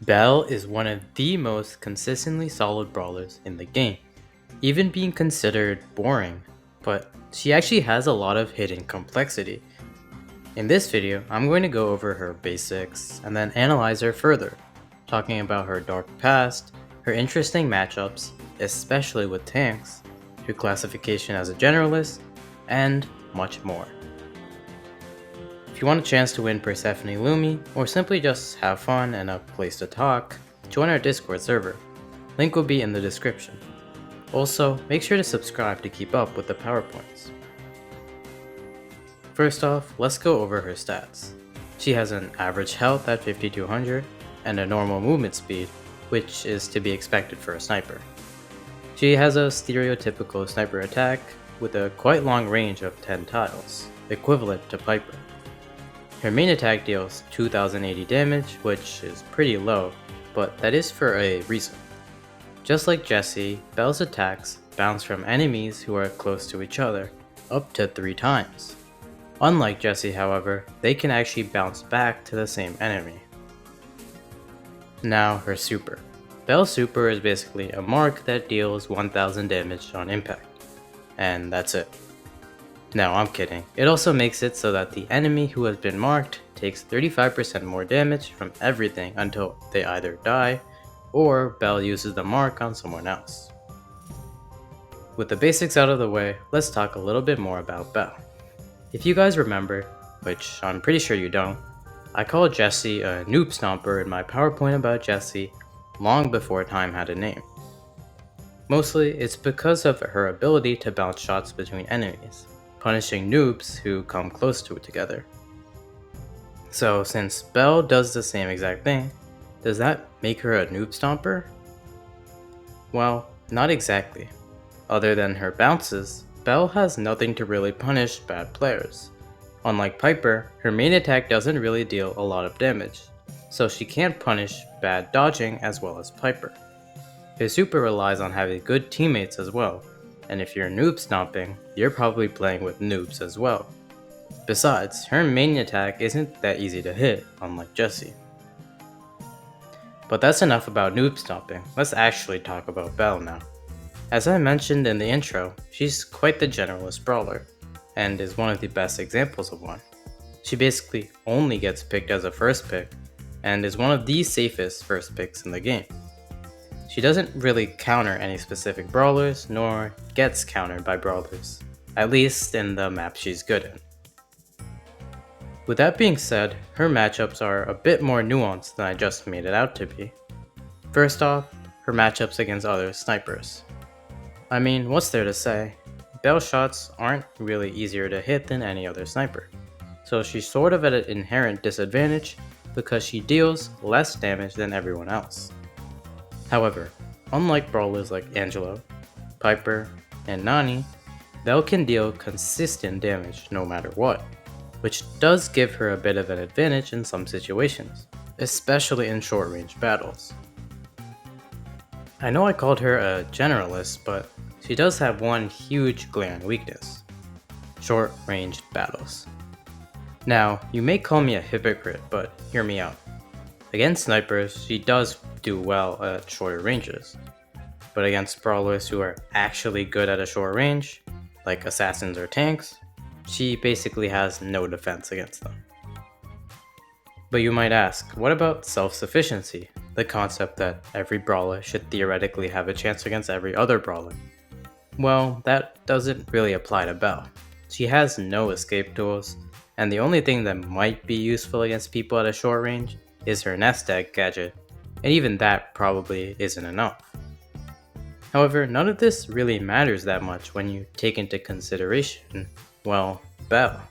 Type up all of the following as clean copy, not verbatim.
Belle is one of the most consistently solid brawlers in the game, even being considered boring, but she actually has a lot of hidden complexity. In this video, I'm going to go over her basics and then analyze her further, talking about her dark past, her interesting matchups, especially with tanks, her classification as a generalist, and much more. If you want a chance to win Persephone Lumi, or simply just have fun and a place to talk, join our Discord server. Link will be in the description. Also, make sure to subscribe to keep up with the PowerPoints. First off, let's go over her stats. She has an average health at 5200 and a normal movement speed, which is to be expected for a sniper. She has a stereotypical sniper attack with a quite long range of 10 tiles, equivalent to Piper. Her main attack deals 2080 damage, which is pretty low, but that is for a reason. Just like Jessie, Belle's attacks bounce from enemies who are close to each other, up to 3 times. Unlike Jessie, however, they can actually bounce back to the same enemy. Now her super. Belle's super is basically a mark that deals 1000 damage on impact, and that's it. No, I'm kidding. It also makes it so that the enemy who has been marked takes 35% more damage from everything until they either die or Belle uses the mark on someone else. With the basics out of the way, let's talk a little bit more about Belle. If you guys remember, which I'm pretty sure you don't, I called Jessie a noob stomper in my PowerPoint about Jessie long before time had a name. Mostly, it's because of her ability to bounce shots between enemies, punishing noobs who come close to it together. So since Belle does the same exact thing, does that make her a noob stomper? Well, not exactly. Other than her bounces, Belle has nothing to really punish bad players. Unlike Piper, her main attack doesn't really deal a lot of damage, so she can't punish bad dodging as well as Piper. Her super relies on having good teammates as well, and if you're noob stomping, you're probably playing with noobs as well. Besides, her main attack isn't that easy to hit, unlike Jessie. But that's enough about noob stomping, let's actually talk about Belle now. As I mentioned in the intro, she's quite the generalist brawler, and is one of the best examples of one. She basically only gets picked as a first pick, and is one of the safest first picks in the game. She doesn't really counter any specific brawlers, nor gets countered by brawlers, at least in the map she's good in. With that being said, her matchups are a bit more nuanced than I just made it out to be. First off, her matchups against other snipers. I mean, what's there to say? Belle shots aren't really easier to hit than any other sniper, so she's sort of at an inherent disadvantage because she deals less damage than everyone else. However, unlike brawlers like Angelo, Piper, and Nani, Belle can deal consistent damage no matter what, which does give her a bit of an advantage in some situations, especially in short-range battles. I know I called her a generalist, but she does have one huge glaring weakness: short-range battles. Now, you may call me a hypocrite, but hear me out. Against snipers, she does do well at shorter ranges, but against brawlers who are actually good at a short range, like assassins or tanks, she basically has no defense against them. But you might ask, what about self-sufficiency, the concept that every brawler should theoretically have a chance against every other brawler? Well, that doesn't really apply to Belle. She has no escape tools, and the only thing that might be useful against people at a short range is her nest egg gadget, and even that probably isn't enough. However, none of this really matters that much when you take into consideration, well, Belle.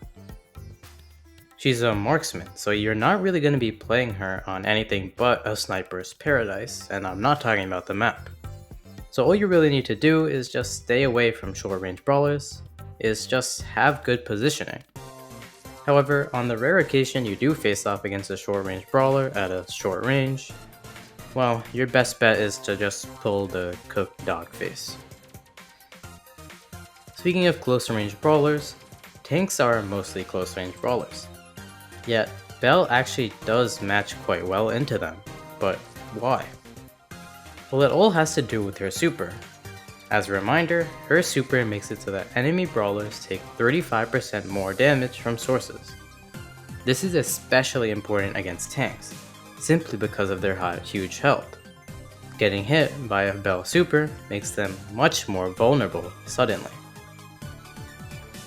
She's a marksman, so you're not really going to be playing her on anything but a sniper's paradise, and I'm not talking about the map. So all you really need to do is just stay away from short range brawlers, is just have good positioning. However, on the rare occasion you do face off against a short range brawler at a short range, well, your best bet is to just pull the cooked dog face. Speaking of close range brawlers, tanks are mostly close range brawlers. Yet, Belle actually does match quite well into them, but Why? Well, it all has to do with her super. As a reminder, her super makes it so that enemy brawlers take 35% more damage from sources. This is especially important against tanks, simply because of their huge health. Getting hit by a Belle super makes them much more vulnerable suddenly.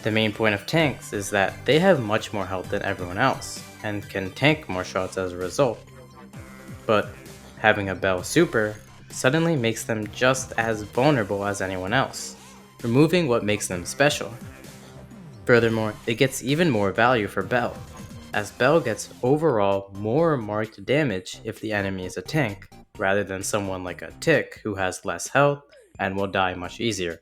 The main point of tanks is that they have much more health than everyone else, and can tank more shots as a result. But having a Belle super suddenly makes them just as vulnerable as anyone else, removing what makes them special. Furthermore, it gets even more value for Belle, as Belle gets overall more marked damage if the enemy is a tank, rather than someone like a tick who has less health and will die much easier.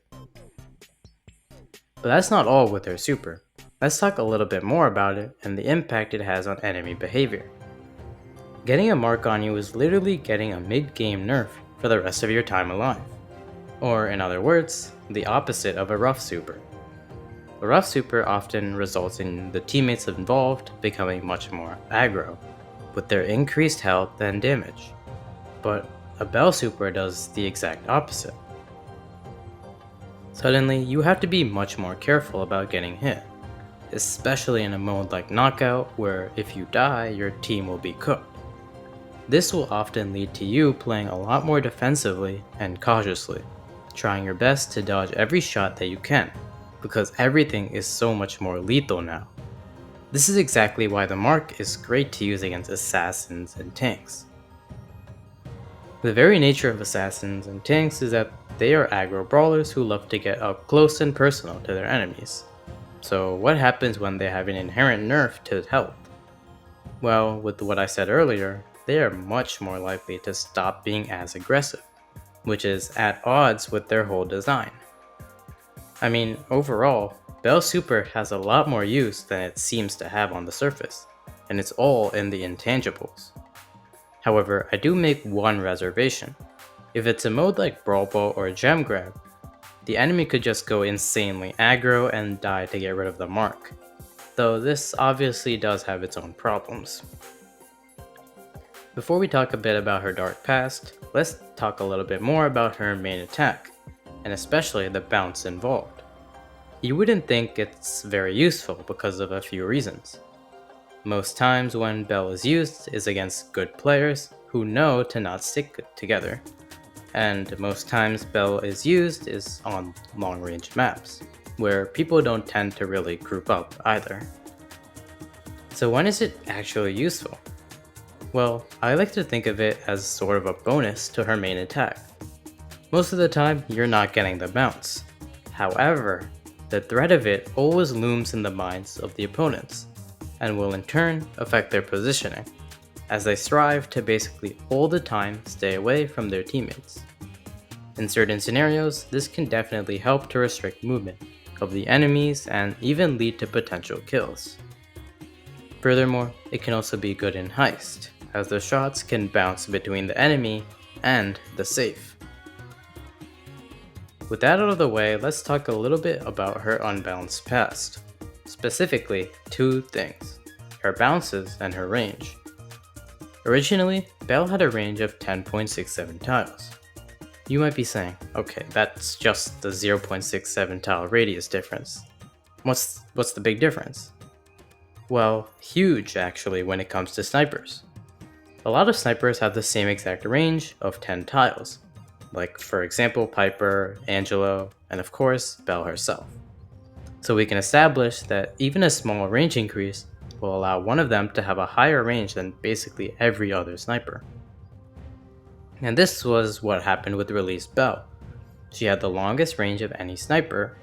But that's not all with her super. Let's talk a little bit more about it and the impact it has on enemy behavior. Getting a mark on you is literally getting a mid-game nerf for the rest of your time alive. Or in other words, the opposite of a rough super. A rough super often results in the teammates involved becoming much more aggro, with their increased health and damage. But a Belle super does the exact opposite. Suddenly, you have to be much more careful about getting hit, especially in a mode like Knockout where if you die, your team will be cooked. This will often lead to you playing a lot more defensively and cautiously, trying your best to dodge every shot that you can, because everything is so much more lethal now. This is exactly why the mark is great to use against assassins and tanks. The very nature of assassins and tanks is that they are aggro brawlers who love to get up close and personal to their enemies. So what happens when they have an inherent nerf to health? Well, with what I said earlier, they are much more likely to stop being as aggressive, which is at odds with their whole design. I mean, overall, Belle Super has a lot more use than it seems to have on the surface, and it's all in the intangibles. However, I do make one reservation. If it's a mode like Brawl Ball or Gem Grab, the enemy could just go insanely aggro and die to get rid of the mark, though this obviously does have its own problems. Before we talk a bit about her dark past, let's talk a little bit more about her main attack, and especially the bounce involved. You wouldn't think it's very useful because of a few reasons. Most times when Belle is used is against good players who know to not stick together, and most times Belle is used is on long-range maps, where people don't tend to really group up either. So when is it actually useful? Well, I like to think of it as sort of a bonus to her main attack. Most of the time, you're not getting the bounce. However, the threat of it always looms in the minds of the opponents, and will in turn affect their positioning, as they strive to basically all the time stay away from their teammates. In certain scenarios, this can definitely help to restrict movement of the enemies and even lead to potential kills. Furthermore, it can also be good in heist, as the shots can bounce between the enemy and the safe. With that out of the way, let's talk a little bit about her unbalanced past. Specifically, two things: her bounces and her range. Originally, Belle had a range of 10.67 tiles. You might be saying, okay, that's just the 0.67 tile radius difference. What's the big difference? Well, huge actually when it comes to snipers. A lot of snipers have the same exact range of 10 tiles, like for example Piper, Angelo, and of course Belle herself. So we can establish that even a small range increase will allow one of them to have a higher range than basically every other sniper. And this was what happened with released Belle. She had the longest range of any sniper,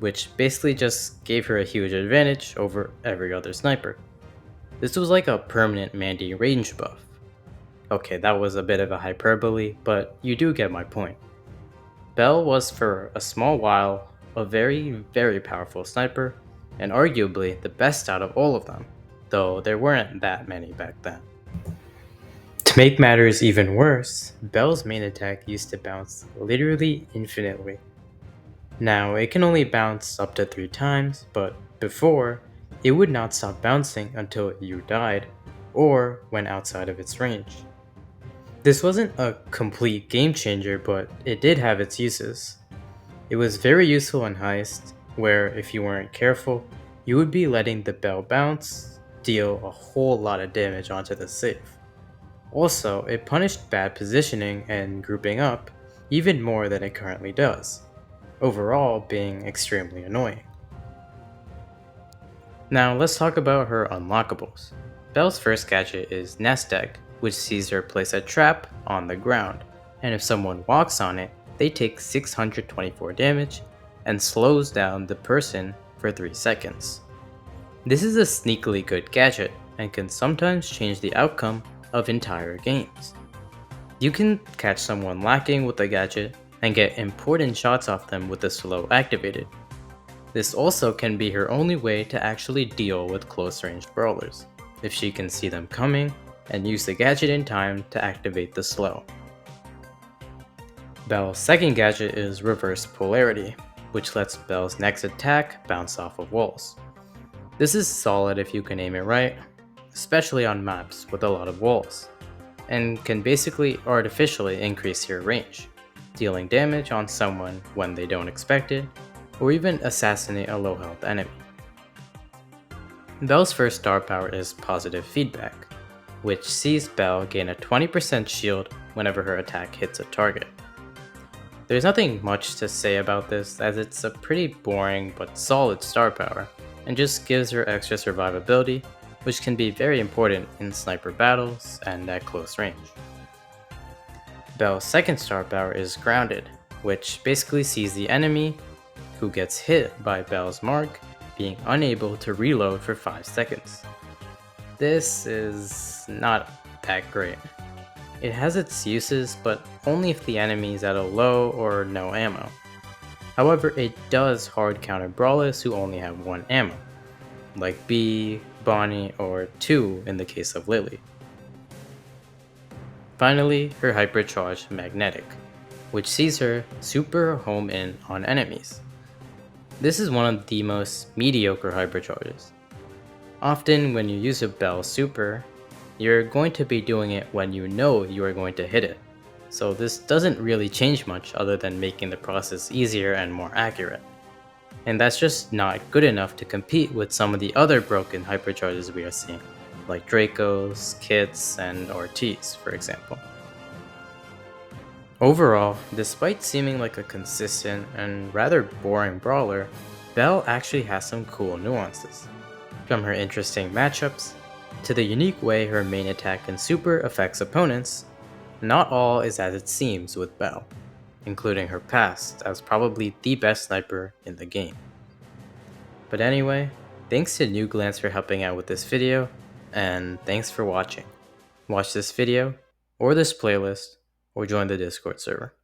which basically just gave her a huge advantage over every other sniper. This was like a permanent Mandy range buff. Okay, that was a bit of a hyperbole, but you do get my point. Belle was for a small while a very, very powerful sniper, and arguably the best out of all of them, though there weren't that many back then. To make matters even worse, Belle's main attack used to bounce literally infinitely. Now, it can only bounce up to 3 times, but before, it would not stop bouncing until you died, or went outside of its range. This wasn't a complete game changer, but it did have its uses. It was very useful in heist, where if you weren't careful, you would be letting the Belle bounce, deal a whole lot of damage onto the safe. Also, it punished bad positioning and grouping up even more than it currently does, overall being extremely annoying. Now let's talk about her unlockables. Belle's first gadget is Nest Egg, which sees her place a trap on the ground, and if someone walks on it, they take 624 damage and slows down the person for 3 seconds. This is a sneakily good gadget and can sometimes change the outcome of entire games. You can catch someone lacking with the gadget and get important shots off them with the slow activated. This also can be her only way to actually deal with close-ranged brawlers, if she can see them coming and use the gadget in time to activate the slow. Belle's second gadget is Reverse Polarity, which lets Belle's next attack bounce off of walls. This is solid if you can aim it right, especially on maps with a lot of walls, and can basically artificially increase your range, dealing damage on someone when they don't expect it, or even assassinate a low health enemy. Belle's first star power is Positive Feedback, which sees Belle gain a 20% shield whenever her attack hits a target. There's nothing much to say about this, as it's a pretty boring but solid star power, and just gives her extra survivability, which can be very important in sniper battles and at close range. Belle's second star power is Grounded, which basically sees the enemy who gets hit by Belle's mark being unable to reload for 5 seconds. This is not that great. It has its uses, but only if the enemy is at a low or no ammo. However, it does hard counter brawlers who only have 1 ammo, like Bee, Bonnie, or 2 in the case of Lily. Finally, her Hypercharged Magnetic, which sees her super home in on enemies. This is one of the most mediocre hypercharges. Often when you use a Belle super, you're going to be doing it when you know you are going to hit it, so this doesn't really change much other than making the process easier and more accurate. And that's just not good enough to compete with some of the other broken hypercharges we are seeing, like Dracos, Kits, and Ortiz, for example. Overall, despite seeming like a consistent and rather boring brawler, Belle actually has some cool nuances. From her interesting matchups, to the unique way her main attack and super affects opponents, not all is as it seems with Belle, including her past as probably the best sniper in the game. But anyway, thanks to New Glance for helping out with this video, and thanks for watching. Watch this video, or this playlist, or join the Discord server.